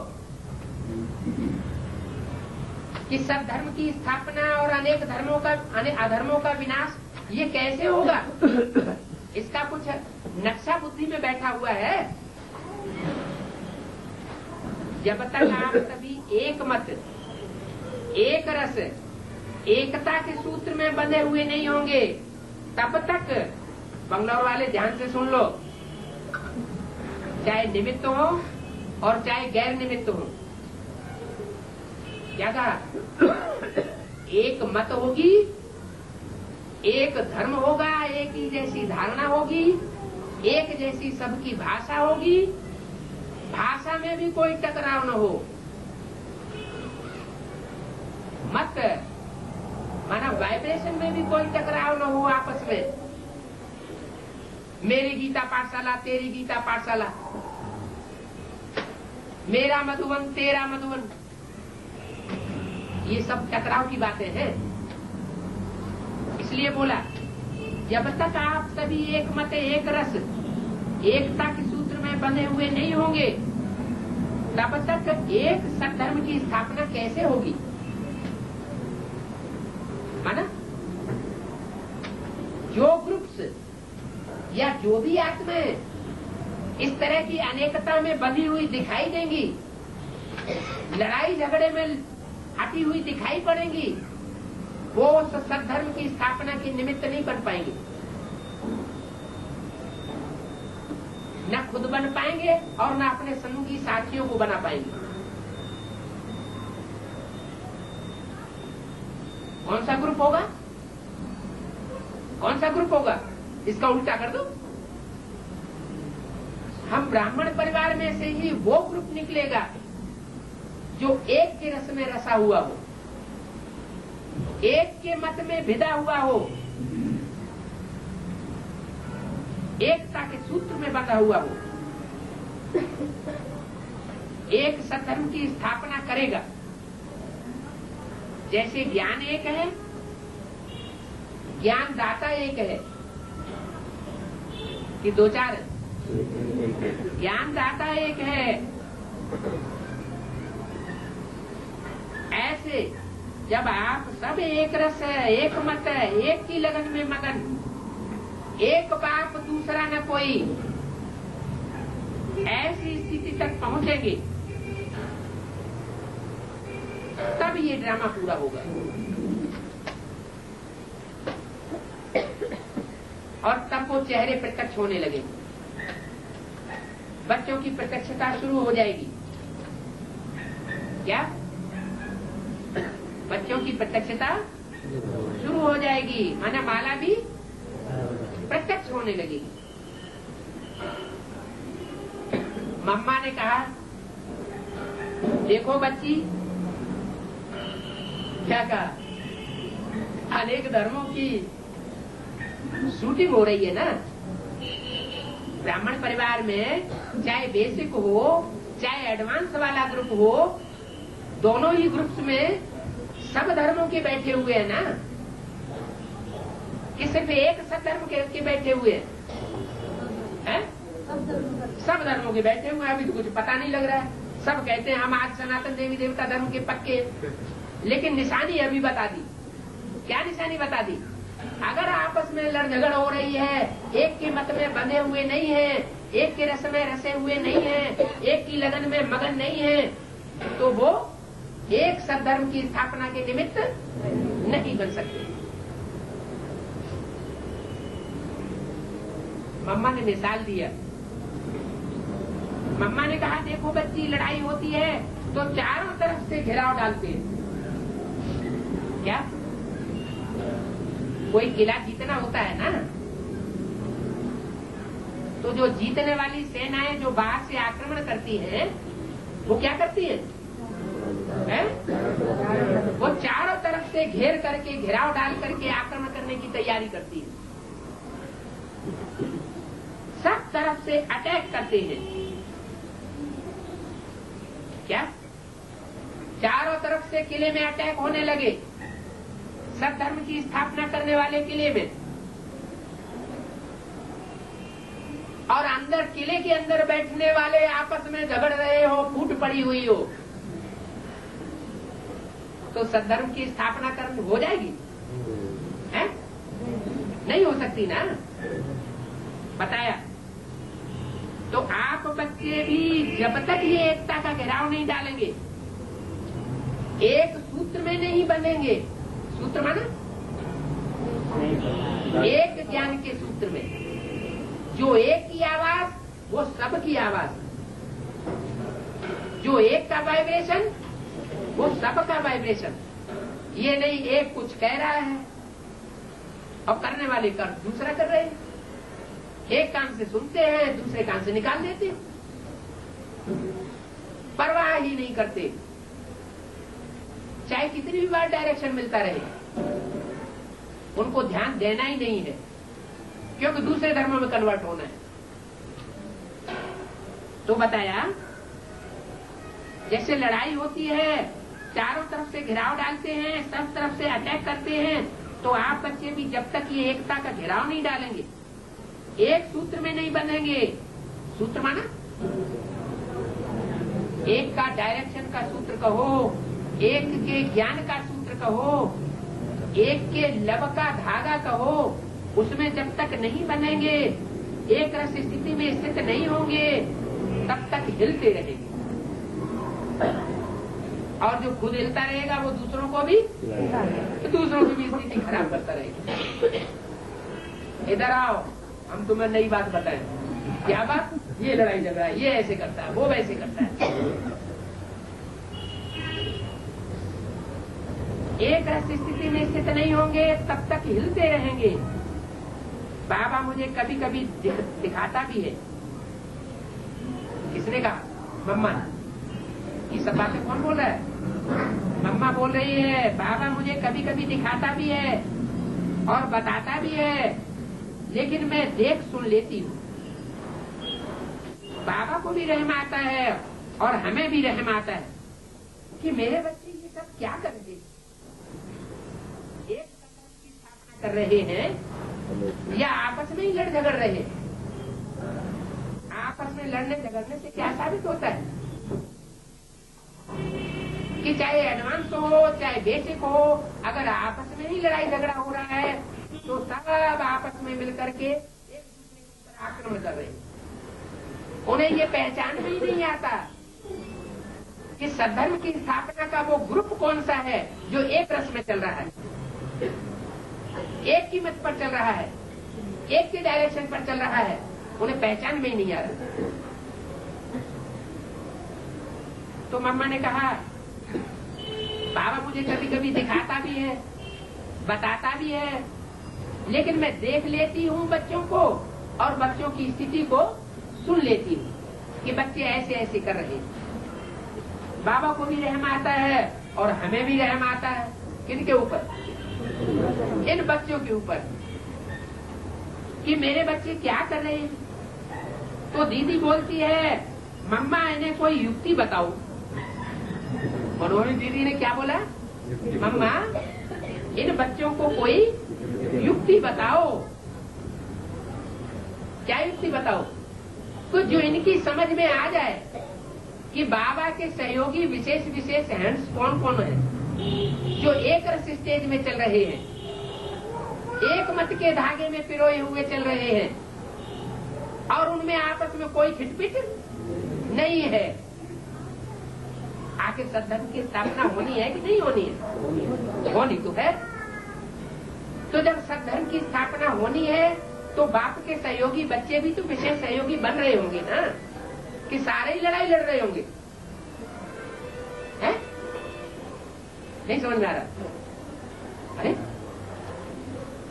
कि सब धर्म की स्थापना और अनेक धर्मों का अधर्मों का विनाश ये कैसे होगा? इसका कुछ नक्शा बुद्धि में बैठा हुआ है। जब तक आप सभी एक मत, एक रस, एकता के सूत्र में बंधे हुए नहीं होंगे, तब तक बंगलौर वाले ध्यान से सुन लो, चाहे निमित्त हो और चाहे गैर निमित्त हो। क्या कहा? एक मत होगी, एक धर्म होगा, एक ही जैसी धारणा होगी, एक जैसी सबकी भाषा होगी, भाषा में भी कोई टकराव न हो। मत माना वाइब्रेशन में भी कोई टकराव न हो आपस में। मेरी गीता पाठशाला, तेरी गीता पाठशाला, मेरा मधुबन, तेरा मधुबन, ये सब टकराव की बातें हैं। इसलिए बोला जब तक आप सभी एक मत, एक रस, एकता के सूत्र में बंधे हुए नहीं होंगे, तब तक एक सत्धर्म की स्थापना कैसे होगी? माना जो ग्रुप्स या जो भी आत्माएं इस तरह की अनेकता में बंधी हुई दिखाई देंगी, लड़ाई झगड़े में हटी हुई दिखाई पड़ेंगी, वो उस सत्धर्म की स्थापना के निमित्त नहीं बन पाएंगे। न खुद बन पाएंगे और न अपने संगी साथियों को बना पाएंगे। कौन सा ग्रुप होगा? कौन सा ग्रुप होगा? इसका उल्टा कर दो। हम ब्राह्मण परिवार में से ही वो ग्रुप निकलेगा जो एक के रस में रसा हुआ हो, एक के मत में भिदा हुआ हो, एकता के सूत्र में बंधा हुआ हो, एक सत्धर्म की स्थापना करेगा। जैसे ज्ञान एक है, ज्ञान दाता एक है कि दो चार, ज्ञान दाता एक है। ऐसे जब आप सब एक रस है, एक मत है, एक की लगन में मगन, एक बाप दूसरा न कोई, ऐसी स्थिति तक पहुंचेंगे, तब ये ड्रामा पूरा होगा। और तब वो चेहरे प्रत्यक्ष होने लगेंगे, बच्चों की प्रत्यक्षता शुरू हो जाएगी। क्या? बच्चों की प्रत्यक्षता शुरू हो जाएगी, माना माला भी प्रत्यक्ष होने लगेगी। मम्मा ने कहा देखो बच्ची, क्या कहा, अनेक धर्मों की शूटिंग हो रही है ना ब्राह्मण परिवार में, चाहे बेसिक हो चाहे एडवांस वाला ग्रुप हो, दोनों ही ग्रुप्स में सब धर्मों के बैठे हुए हैं ना, कि सिर्फ एक सत्धर्म के बैठे हुए हैं? सब धर्मों के बैठे हुए हैं। अभी तो कुछ पता नहीं लग रहा है, सब कहते हैं हम आज सनातन देवी देवता धर्म के पक्के, लेकिन निशानी अभी बता दी। क्या निशानी बता दी? अगर आपस में लड़ झगड़ हो रही है, एक के मत में बंधे हुए नहीं है, एक के रस में रसे हुए नहीं है, एक की लगन में मगन नहीं है, तो वो एक सद्धर्म की स्थापना के निमित्त नहीं बन सकते। मम्मा ने मिसाल दिया। मम्मा ने कहा देखो बच्ची, लड़ाई होती है तो चारों तरफ से घेराव डालते हैं। क्या? कोई किला जीतना होता है ना, तो जो जीतने वाली सेनाएं जो बाहर से आक्रमण करती हैं, वो क्या करती हैं? वो चारों तरफ से घेर करके, घेराव डाल करके आक्रमण करने की तैयारी करती है। सब तरफ से अटैक करते हैं। क्या चारों तरफ से किले में अटैक होने लगे, सब धर्म की स्थापना करने वाले किले में, और अंदर किले के अंदर बैठने वाले आपस में झगड़ रहे हो, फूट पड़ी हुई हो, तो सद्धर्म की स्थापना करनी हो जाएगी? है? नहीं हो सकती ना। बताया तो आप बच्चे भी जब तक ये एकता का घेराव नहीं डालेंगे, एक सूत्र में नहीं बनेंगे। सूत्र माना एक ज्ञान के सूत्र में, जो एक की आवाज वो सब की आवाज, जो एक का वाइब्रेशन वो सब का वाइब्रेशन। ये नहीं एक कुछ कह रहा है और करने वाले कर दूसरा कर रहे हैं, एक कान से सुनते हैं दूसरे कान से निकाल देते हैं, परवाह ही नहीं करते, चाहे कितनी भी बार डायरेक्शन मिलता रहे, उनको ध्यान देना ही नहीं है, क्योंकि दूसरे धर्मों में कन्वर्ट होना है। तो बताया जैसे लड़ाई होती है, चारों तरफ से घेराव डालते हैं, सब तरफ से अटैक करते हैं, तो आप बच्चे भी जब तक ये एकता का घेराव नहीं डालेंगे, एक सूत्र में नहीं बनेंगे। सूत्र माना एक का डायरेक्शन का सूत्र कहो, एक के ज्ञान का सूत्र कहो, एक के लब का धागा कहो, उसमें जब तक नहीं बनेंगे, एक रस स्थिति में स्थित नहीं होंगे, तब तक हिलते रहेंगे। और जो खुद हिलता रहेगा वो दूसरों को भी स्थिति खराब करता रहेगा। इधर आओ, हम तुम्हें नई बात बताएं। क्या बात? ये लड़ाई झगड़ा है, ये ऐसे करता है, वो वैसे करता है। एक रस स्थिति में स्थित नहीं होंगे तब तक हिलते रहेंगे। बाबा मुझे कभी कभी दिखाता भी है। किसने कहा? मम्मा। ये सब बातें कौन बोल रहा है? मम्मा बोल रही है। बाबा मुझे कभी कभी दिखाता भी है और बताता भी है, लेकिन मैं देख सुन लेती हूँ। बाबा को भी रहम आता है और हमें भी रहम आता है कि मेरे बच्चे ये सब क्या कर रहे हैं, एक संगठन की स्थापना कर रहे हैं या आपस में ही लड़ झगड़ रहे हैं। आपस में लड़ने झगड़ने से क्या साबित होता है कि चाहे एडवांस हो चाहे बेसिक हो, अगर आपस में ही लड़ाई झगड़ा हो रहा है तो सब आपस में मिलकर के एक दूसरे के ऊपर आक्रमण कर रहे हैं। उन्हें ये पहचान में ही नहीं आता कि सद्धर्म की स्थापना का वो ग्रुप कौन सा है जो एक रस में चल रहा है, एक की मत पर चल रहा है, एक के डायरेक्शन पर चल रहा है। उन्हें पहचान में ही नहीं आ रहा। तो मम्मा ने कहा बाबा मुझे कभी कभी दिखाता भी है, बताता भी है, लेकिन मैं देख लेती हूँ बच्चों को और बच्चों की स्थिति को सुन लेती हूँ कि बच्चे ऐसे ऐसे कर रहे हैं। बाबा को भी रहम आता है और हमें भी रहम आता है। किनके ऊपर? इन बच्चों के ऊपर कि मेरे बच्चे क्या कर रहे हैं। तो दीदी बोलती है मम्मा इन्हें कोई युक्ति बताओ। मनोहरी दीदी ने क्या बोला? मम्मा इन बच्चों को कोई युक्ति बताओ। क्या युक्ति बताओ? तो जो इनकी समझ में आ जाए कि बाबा के सहयोगी विशेष विशेष हैंड्स कौन कौन है जो एक रस स्टेज में चल रहे हैं, एक मत के धागे में पिरोए हुए चल रहे हैं और उनमें आपस में कोई खिटपिट नहीं है। आखिर सद्धर्म की स्थापना होनी है कि नहीं होनी है? होनी तो है। तो जब सद्धर्म की स्थापना होनी है तो बाप के सहयोगी बच्चे भी तो विशेष सहयोगी बन रहे होंगे ना, कि सारे ही लड़ाई लड़ रहे होंगे। हैं? नहीं समझ में आ रहा?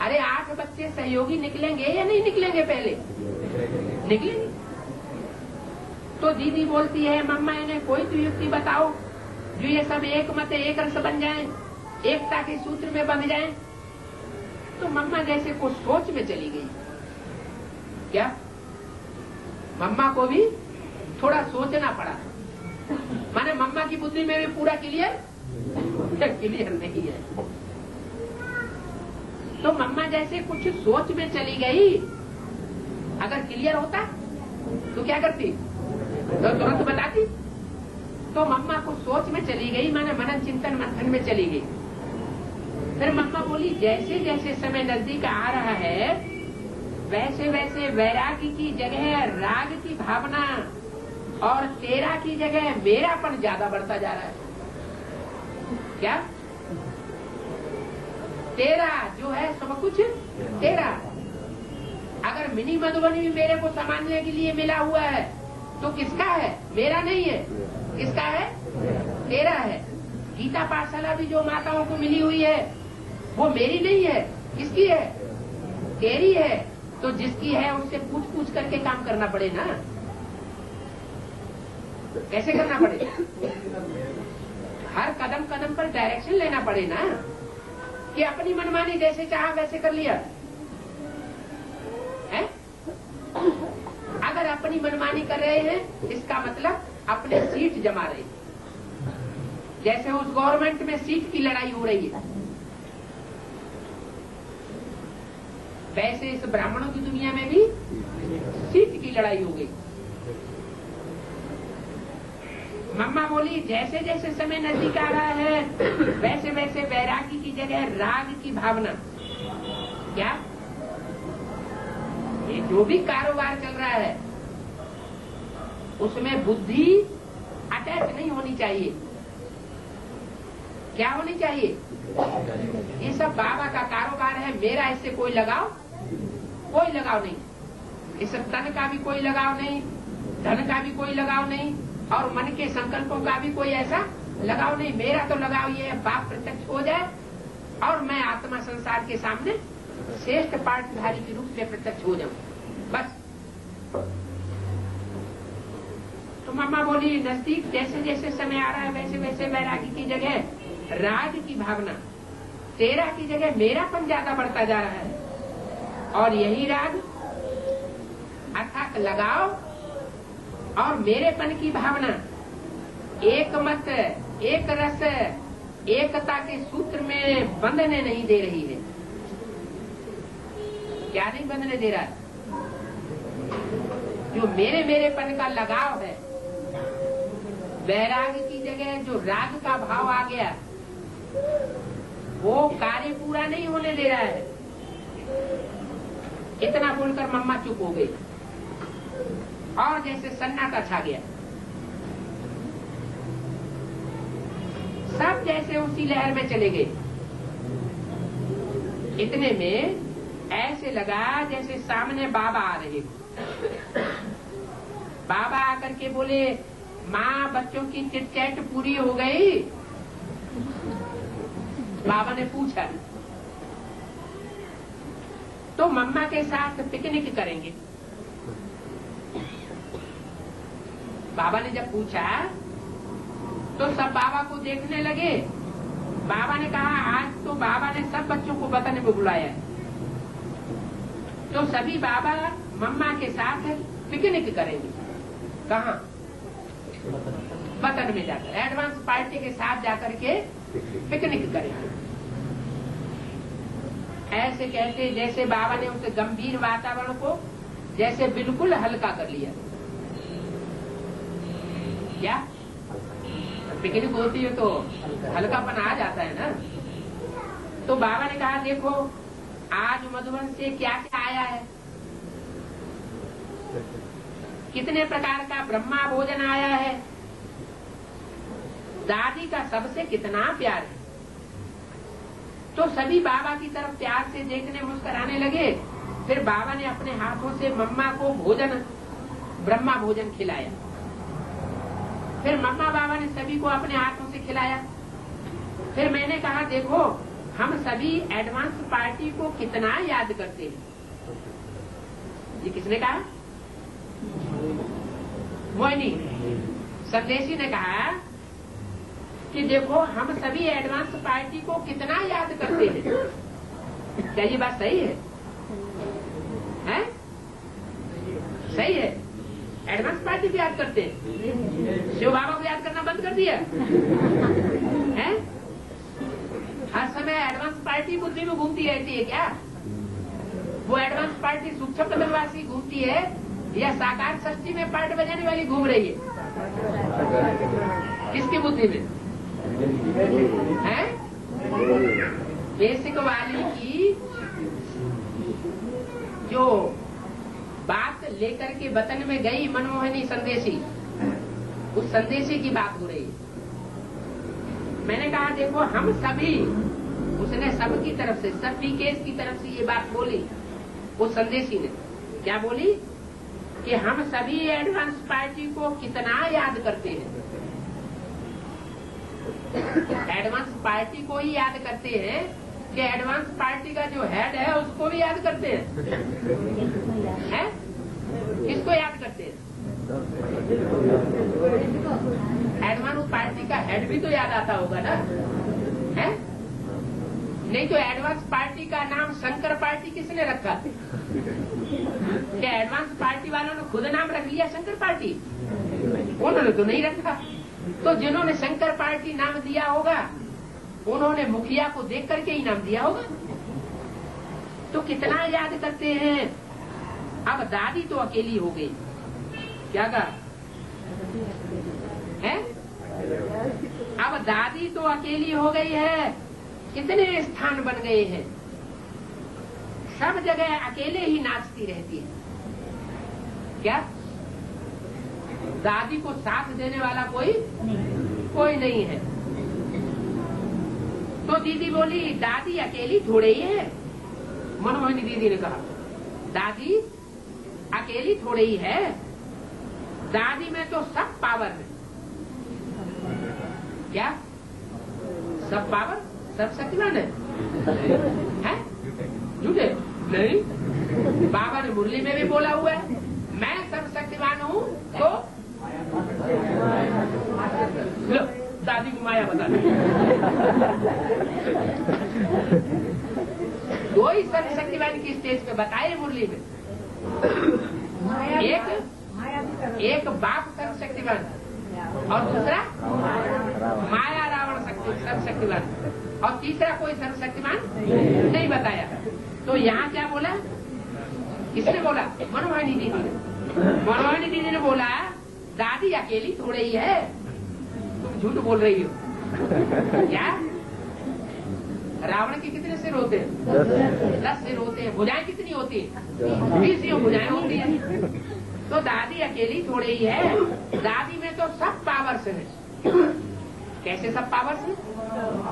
अरे 8 बच्चे सहयोगी निकलेंगे या नहीं निकलेंगे? पहले निकली। तो दीदी बोलती है मम्मा इन्हें कोई तो युक्ति बताओ जो ये सब एक मत एक रस बन जाएं, एकता के सूत्र में बंध जाएं। तो मम्मा जैसे को सोच में चली गई। क्या मम्मा को भी थोड़ा सोचना पड़ा। माने मम्मा की बुद्धि में भी पूरा क्लियर नहीं है। तो मम्मा जैसे कुछ सोच में चली गई। अगर क्लियर होता तो क्या करती? तो तुरंत बताती। तो मम्मा को सोच में चली गई, माने मनन चिंतन मंथन में चली गई। फिर मम्मा बोली जैसे जैसे समय नजदीक आ रहा है वैसे वैसे वैरागी की जगह राग की भावना और तेरा की जगह मेरापन ज्यादा बढ़ता जा रहा है। क्या? तेरा जो है सब कुछ तेरा। अगर मिनी मधुबनी भी मेरे को समझने के लिए मिला हुआ है तो किसका है? मेरा नहीं है। किसका है? तेरा है। गीता पाठशाला भी जो माताओं को मिली हुई है वो मेरी नहीं है। किसकी है? तेरी है। तो जिसकी है उससे पूछ पूछ करके काम करना पड़े ना। कैसे करना पड़े? हर कदम कदम पर डायरेक्शन लेना पड़े ना, कि अपनी मनमानी जैसे चाहा वैसे कर लिया है। अगर अपनी मनमानी कर रहे हैं इसका मतलब अपने सीट जमा रहे हैं। जैसे उस गवर्नमेंट में सीट की लड़ाई हो रही है वैसे इस ब्राह्मणों की दुनिया में भी सीट की लड़ाई हो गई। मम्मा बोली जैसे जैसे समय नजदीक आ रहा है वैसे वैसे वैरागी की जगह राग की भावना। क्या? ये जो भी कारोबार चल रहा है उसमें बुद्धि अटैच नहीं होनी चाहिए। क्या होनी चाहिए? ये सब बाबा का कारोबार है, मेरा इससे कोई लगाव नहीं। इस तन का भी कोई लगाव नहीं, धन का भी कोई लगाव नहीं और मन के संकल्पों का भी कोई ऐसा लगाव नहीं। मेरा तो लगाव ये है बाप प्रत्यक्ष हो जाए और मैं आत्मा संसार के सामने श्रेष्ठ पाठधारी के रूप में प्रत्यक्ष हो जाऊं, बस। तो मम्मा बोली नजदीक जैसे जैसे समय आ रहा है वैसे वैसे वैरागी की जगह राग की भावना, तेरा की जगह मेरापन ज्यादा बढ़ता जा रहा है। और यही राग अर्थात लगाव और मेरेपन की भावना एक मत एक रस एकता के सूत्र में बंधने नहीं दे रही है। क्या नहीं बंधने दे रहा है? जो मेरेपन का लगाव है, वैराग की जगह जो राग का भाव आ गया वो कार्य पूरा नहीं होने दे रहा है। इतना बोलकर मम्मा चुप हो गई और जैसे सन्नाटा छा गया। सब जैसे उसी लहर में चले गए। इतने में ऐसे लगा जैसे सामने बाबा आ रहे। बाबा आकर के बोले माँ बच्चों की चिटचैट पूरी हो गई? बाबा ने पूछा। तो मम्मा के साथ पिकनिक करेंगे। बाबा ने जब पूछा तो सब बाबा को देखने लगे। बाबा ने कहा आज तो बाबा ने सब बच्चों को वतन में बुलाया है। तो सभी बाबा मम्मा के साथ पिकनिक करेंगे। कहाँ? वतन में जाकर एडवांस पार्टी के साथ जाकर के पिकनिक करेंगे। ऐसे कहते जैसे बाबा ने उस गंभीर वातावरण को जैसे बिल्कुल हल्का कर लिया। क्या? पिकनिक होती है तो हल्कापन आ जाता है ना। तो बाबा ने कहा देखो आज मधुबन से क्या क्या आया है। कितने प्रकार का ब्रह्मा भोजन आया है। दादी का सबसे कितना प्यार है। तो सभी बाबा की तरफ प्यार से देखने मुस्कुराने लगे। फिर बाबा ने अपने हाथों से मम्मा को भोजन ब्रह्मा भोजन खिलाया। फिर मम्मा बाबा ने सभी को अपने हाथों से खिलाया। फिर मैंने कहा देखो हम सभी एडवांस पार्टी को कितना याद करते हैं। ये किसने कहा? मोहिनी संदेशी ने कहा कि देखो हम सभी एडवांस पार्टी को कितना याद करते हैं। क्या ये बात सही है? हैं? सही है। एडवांस पार्टी को याद करते हैं। शिव बाबा को याद करना बंद कर दिया है? हर समय एडवांस पार्टी बुद्धि में घूमती रहती है क्या? वो एडवांस पार्टी सूक्ष्म बदलवासी घूमती है या साकार षष्ठी में पार्ट बजाने वाली घूम रही है? किसकी बुद्धि में है? बेसिक वाली की जो बात लेकर के वतन में गई मनमोहनी संदेशी, उस संदेशी की बात हो रही है। मैंने कहा देखो हम सभी, उसने सबकी तरफ से, सब पीकेस की तरफ से ये बात बोली। उस संदेशी ने क्या बोली कि हम सभी एडवांस पार्टी को कितना याद करते हैं। एडवांस पार्टी को ही याद करते हैं कि एडवांस पार्टी का जो हेड है उसको भी याद करते हैं? किसको याद करते हैं? एडवांस पार्टी का हेड भी तो याद आता होगा ना, है? नहीं तो एडवांस पार्टी का नाम शंकर पार्टी किसने रखा? क्या एडवांस पार्टी वालों ने खुद नाम रख लिया शंकर पार्टी? उन्होंने तो नहीं रखा। तो जिन्होंने शंकर पार्टी नाम दिया होगा उन्होंने मुखिया को देख करके ही नाम दिया होगा। तो कितना याद करते हैं। अब दादी तो अकेली हो गई, क्या कहा है? अब दादी तो अकेली हो गई है, कितने स्थान बन गए हैं, सब जगह अकेले ही नाचती रहती है। क्या दादी को साथ देने वाला कोई नहीं है। तो दीदी बोली दादी अकेली थोड़े ही है। मनमोहिनी दीदी ने कहा दादी अकेली थोड़े ही है, दादी में तो सब पावर है। क्या सब पावर, सब शक्तिमान है? झूठे नहीं, बाबा ने मुरली में भी बोला हुआ है मैं सब शक्तिमान हूँ। तो लो दादी को माया बता दी। दो ही सब शक्तिमान की स्टेज पे बताए मुरली में। एक बाप सर्वशक्तिमान और दूसरा माया रावण सर्वशक्तिमान और तीसरा कोई सर्वशक्तिमान नहीं बताया। तो यहाँ क्या बोला? किसने बोला? मनमोहिनी दीदी ने। मनमोहिनी दीदी ने बोला दादी अकेली थोड़े ही है। तुम झूठ बोल रही हो। क्या रावण के कितने सिर होते हैं? 10 सिर होते हैं। भुजाएं कितनी होती है? 20 भुजाएं होती है। तो दादी अकेली थोड़े ही है, दादी में तो सब पावर्स है। कैसे सब पावर्स है?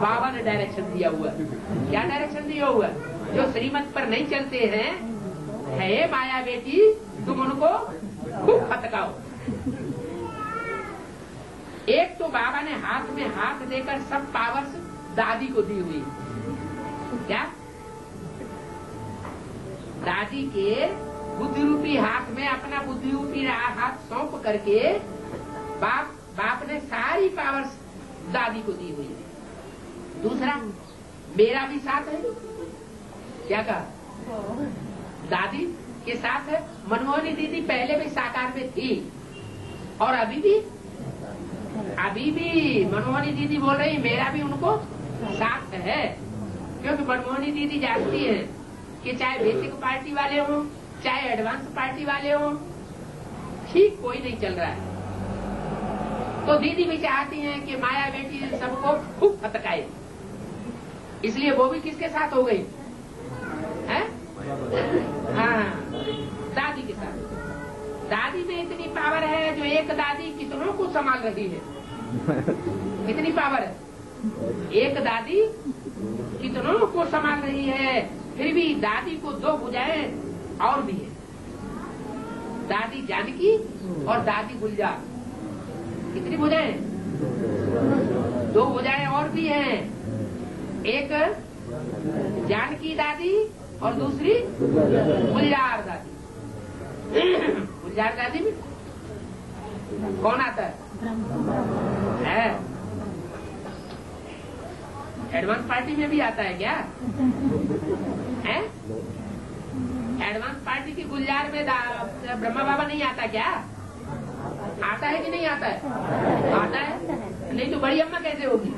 बाबा ने डायरेक्शन दिया हुआ। क्या डायरेक्शन दिया हुआ? जो श्रीमत पर नहीं चलते हैं, है माया बेटी तुम उनको खूब फटकाओ। एक तो बाबा ने हाथ में हाथ देकर सब पावर्स दादी को दी हुई। क्या दादी के बुद्धि रूपी हाथ में अपना बुद्धि रूपी हाथ सौंप करके बाप ने सारी पावर्स दादी को दी हुई है। दूसरा मेरा भी साथ है। क्या कहा? दादी के साथ है। मनमोहनी दीदी पहले भी साकार में थी और अभी भी मनमोहनी दीदी बोल रही मेरा भी उनको साथ है। क्योंकि मनमोहनी दीदी जानती है कि चाहे बेसिक पार्टी वाले हों चाहे एडवांस पार्टी वाले हों, ठीक कोई नहीं चल रहा है। तो दीदी भी चाहती हैं कि माया बेटी सबको खूब फटकाए, इसलिए वो भी किसके साथ हो गई है? हाँ, दादी के साथ। दादी में इतनी पावर है जो एक दादी कितनों को संभाल रही है। कितनी पावर है? एक दादी कितनों को संभाल रही है। फिर भी दादी को 2 भुजाएं और भी है, दादी जानकी और दादी गुलजार। कितनी भुजाएं? 2 भुजाएं और भी हैं। एक जानकी दादी और दूसरी गुलजार दादी। गुलजार दादी भी कौन आता है? एडवांस पार्टी में भी आता है क्या? है? एडवांस पार्टी की गुलजार में ब्रह्मा बाबा नहीं आता क्या? आता है कि नहीं आता है? आता है। नहीं तो बड़ी अम्मा कैसे होगी?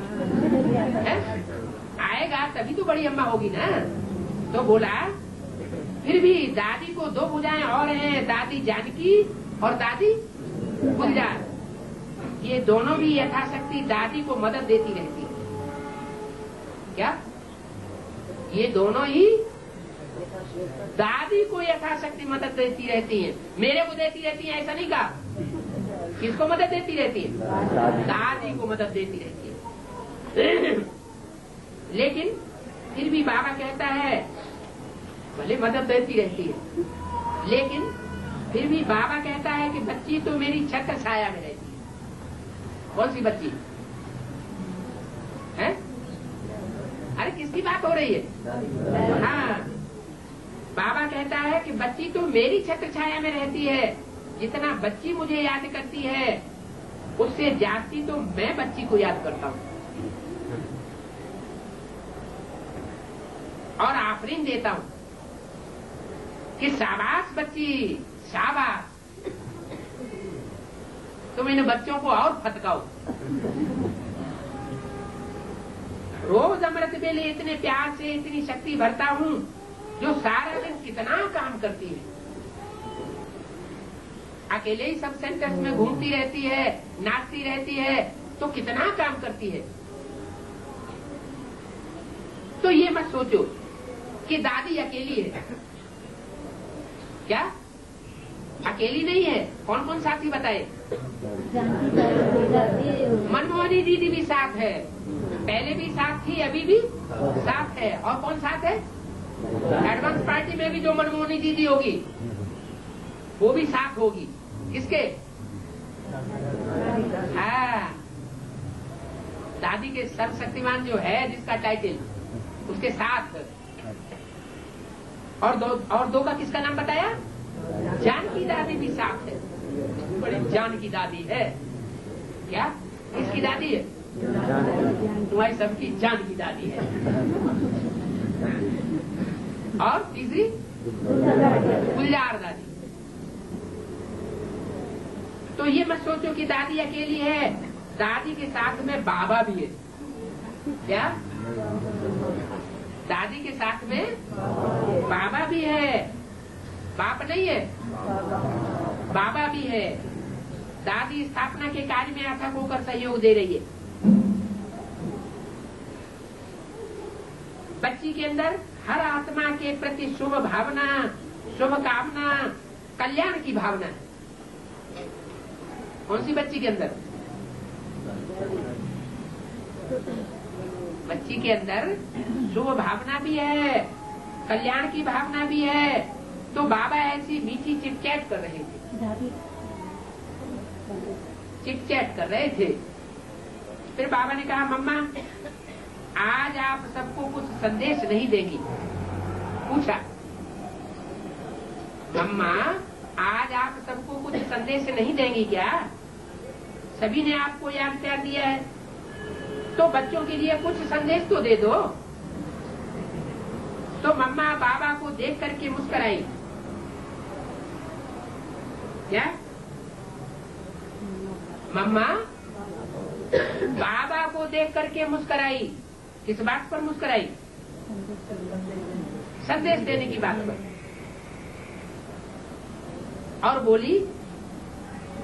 है? आएगा तभी तो बड़ी अम्मा होगी ना। तो बोला फिर भी दादी को दो भुजाएं और हैं, दादी जानकी और दादी गुलजार। ये दोनों भी यथाशक्ति दादी को मदद देती रहती है। क्या? ये दोनों ही दादी को यथाशक्ति मदद देती रहती हैं। मेरे को देती रहती हैं ऐसा नहीं कहा। किसको मदद देती रहती है? दादी को मदद देती रहती है। लेकिन फिर भी बाबा कहता है भले मदद देती रहती है, लेकिन फिर भी बाबा कहता है कि बच्ची तो मेरी छत्र छाया में रहती है। कौन सी बच्ची है? अरे किसकी बात हो रही है? हाँ, बाबा कहता है कि बच्ची तो मेरी छत्र छाया में रहती है। जितना बच्ची मुझे याद करती है उससे जाती तो मैं बच्ची को याद करता हूँ और आफरीन देता हूँ कि शाबाश बच्ची, शाबाश, तुम इन बच्चों को और फटकाओ। रोज अमृत बेले इतने प्यार से इतनी शक्ति भरता हूँ जो सारा दिन कितना काम करती है। अकेले ही सब सेंटर्स में घूमती रहती है, नाचती रहती है, तो कितना काम करती है। तो ये मत सोचो कि दादी अकेली है। क्या? अकेली नहीं है। कौन कौन साथी बताए? मनमोहनी दीदी भी साथ है, पहले भी साथ थी, अभी भी साथ है। और कौन साथ है? एडवांस पार्टी में भी जो मनमोहनी दीदी होगी वो भी साथ होगी। किसके? हाँ, दादी के सर्वशक्तिमान जो है जिसका टाइटल, उसके साथ। और दो का किसका नाम बताया? जानकी दादी भी साथ है। बड़ी जानकी दादी है। क्या? किसकी दादी है? तुम्हारी सबकी जानकी दादी है। और तीसरी गुलजार दादी। तो ये मत सोचो कि दादी अकेली है, दादी के साथ में बाबा भी है। क्या? दादी के साथ में बाबा भी है। बाप नहीं है, बाबा भी है। दादी स्थापना के कार्य में अथक होकर सहयोग दे रही है। बच्ची के अंदर हर आत्मा के प्रति शुभ भावना, शुभ कामना, कल्याण की भावना है। कौन सी बच्ची के अंदर? बच्ची के अंदर शुभ भावना भी है, कल्याण की भावना भी है। तो बाबा ऐसी मीठी चिटचैट कर रहे थे, चिटचैट कर रहे थे। फिर बाबा ने कहा, मम्मा आज आप सबको कुछ संदेश नहीं देंगी? पूछा, मम्मा आज आप सबको कुछ संदेश नहीं देंगी क्या? सभी ने आपको याद कर दिया है, तो बच्चों के लिए कुछ संदेश तो दे दो। तो मम्मा बाबा को देख करके मुस्कुराई। क्या? मम्मा बाबा को देख करके मुस्कुराई। किस बात पर मुस्कुराई? संदेश देने की बात पर। और बोली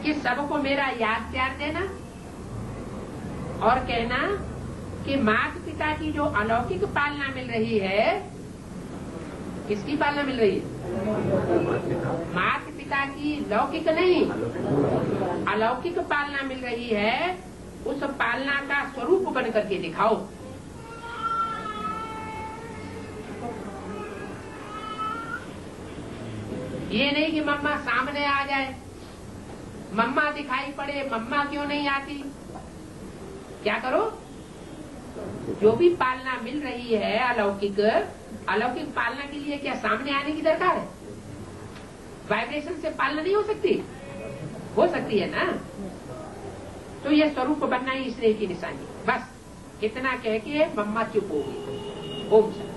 कि सबको मेरा याद प्यार देना और कहना कि माता पिता की जो अलौकिक पालना मिल रही है, किसकी पालना मिल रही है? माता पिता की लौकिक नहीं, अलौकिक पालना मिल रही है। उस पालना का स्वरूप बन करके दिखाओ। ये नहीं कि मम्मा सामने आ जाए, मम्मा दिखाई पड़े, मम्मा क्यों नहीं आती। क्या करो? जो भी पालना मिल रही है अलौकिक, अलौकिक पालना के लिए क्या सामने आने की दरकार है? वाइब्रेशन से पालना नहीं हो सकती? हो सकती है ना। तो ये स्वरूप बनना ही स्नेह की निशानी। बस इतना कह के मम्मा चुप हो गई। ओम शांति।